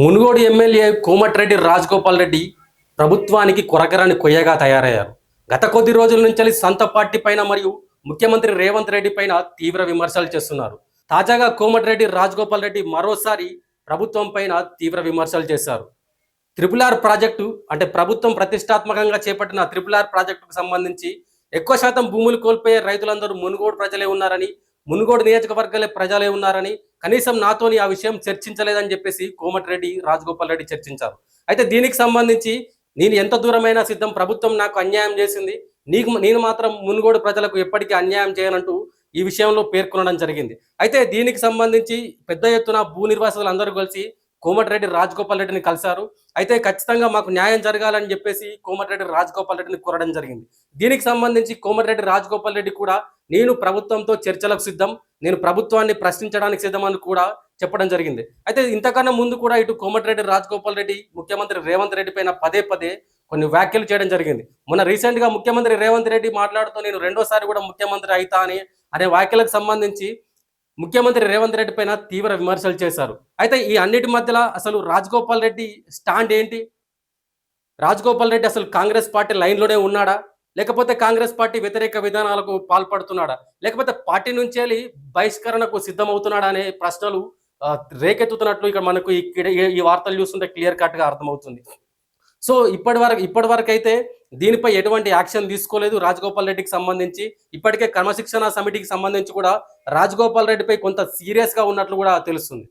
Munugode MLA Komatireddy Rajagopal Reddy ప్రభుత్వానికి కొరకరాని కొయ్యగా తయారయ్యారు. గత కొద్ది రోజుల నుంచి సొంత పార్టీ పైన మరియు ముఖ్యమంత్రి రేవంత్ రెడ్డి పైన తీవ్ర విమర్శలు చేస్తున్నారు. తాజాగా కోమటిరెడ్డి రాజగోపాల్ రెడ్డి మరోసారి ప్రభుత్వం పైన తీవ్ర విమర్శలు చేశారు. త్రిపుల్ ఆర్ ప్రాజెక్టు అంటే ప్రభుత్వం ప్రతిష్టాత్మకంగా చేపట్టిన త్రిపుల్ ఆర్ ప్రాజెక్టుకు సంబంధించి ఎక్కువ శాతం భూములు కోల్పోయే రైతులందరూ మునుగోడు ప్రజలే ఉన్నారని, మునుగోడు నియోజకవర్గాలే ప్రజలే ఉన్నారని, కనీసం నాతోని ఆ విషయం చర్చించలేదని చెప్పేసి కోమటిరెడ్డి రాజగోపాల్ రెడ్డి చర్చించారు. అయితే దీనికి సంబంధించి నేను ఎంత దూరమైనా సిద్ధం, ప్రభుత్వం నాకు అన్యాయం చేసింది, నేను మాత్రం మునుగోడు ప్రజలకు ఎప్పటికీ అన్యాయం చేయనంటూ ఈ విషయంలో పేర్కొనడం జరిగింది. అయితే దీనికి సంబంధించి పెద్ద ఎత్తున భూ నిర్వాసితులు అందరూ కలిసి కోమటిరెడ్డి రాజగోపాల్ రెడ్డిని కలిశారు. అయితే ఖచ్చితంగా మాకు న్యాయం జరగాలని చెప్పేసి కోమటిరెడ్డి రాజగోపాల్ రెడ్డిని కోరడం జరిగింది. దీనికి సంబంధించి కోమటిరెడ్డి రాజగోపాల్ రెడ్డి కూడా నేను ప్రభుత్వంతో చర్చలకు సిద్ధం, నేను ప్రభుత్వాన్ని ప్రశ్నించడానికి సిద్ధమని కూడా చెప్పడం జరిగింది. అయితే ఇంతకన్నా ముందు కూడా ఇటు కోమటిరెడ్డి రాజగోపాల్ రెడ్డి ముఖ్యమంత్రి రేవంత్ రెడ్డి పైన పదే పదే కొన్ని వ్యాఖ్యలు చేయడం జరిగింది. మొన్న రీసెంట్గా ముఖ్యమంత్రి రేవంత్ రెడ్డి మాట్లాడుతూ నేను రెండోసారి కూడా ముఖ్యమంత్రి అవుతా అనే వ్యాఖ్యలకు సంబంధించి ముఖ్యమంత్రి రేవంత్ రెడ్డి పైన తీవ్ర విమర్శలు చేశారు. అయితే ఈ అన్నిటి మధ్యలో అసలు రాజగోపాల్ రెడ్డి స్టాండ్ ఏంటి? రాజగోపాల్ రెడ్డి అసలు కాంగ్రెస్ పార్టీ లైన్లోనే ఉన్నాడా, లేకపోతే కాంగ్రెస్ పార్టీ వ్యతిరేక విధానాలకు పాల్పడుతున్నాడా, లేకపోతే పార్టీ నుంచి వెళ్ళి బహిష్కరణకు సిద్ధమవుతున్నాడా అనే ప్రశ్నలు రేకెత్తుతున్నట్లు ఇక్కడ మనకు ఈ వార్తలు చూస్తుంటే క్లియర్ కట్ గా అర్థమవుతుంది. సో ఇప్పటి వరకు అయితే దీనిపై ఎటువంటి యాక్షన్ తీసుకోలేదు రాజగోపాల్ రెడ్డికి సంబంధించి. ఇప్పటికే క్రమశిక్షణ సమితికి సంబంధించి కూడా రాజగోపాల్ రెడ్డిపై కొంత సీరియస్ గా ఉన్నట్లు కూడా తెలుస్తుంది.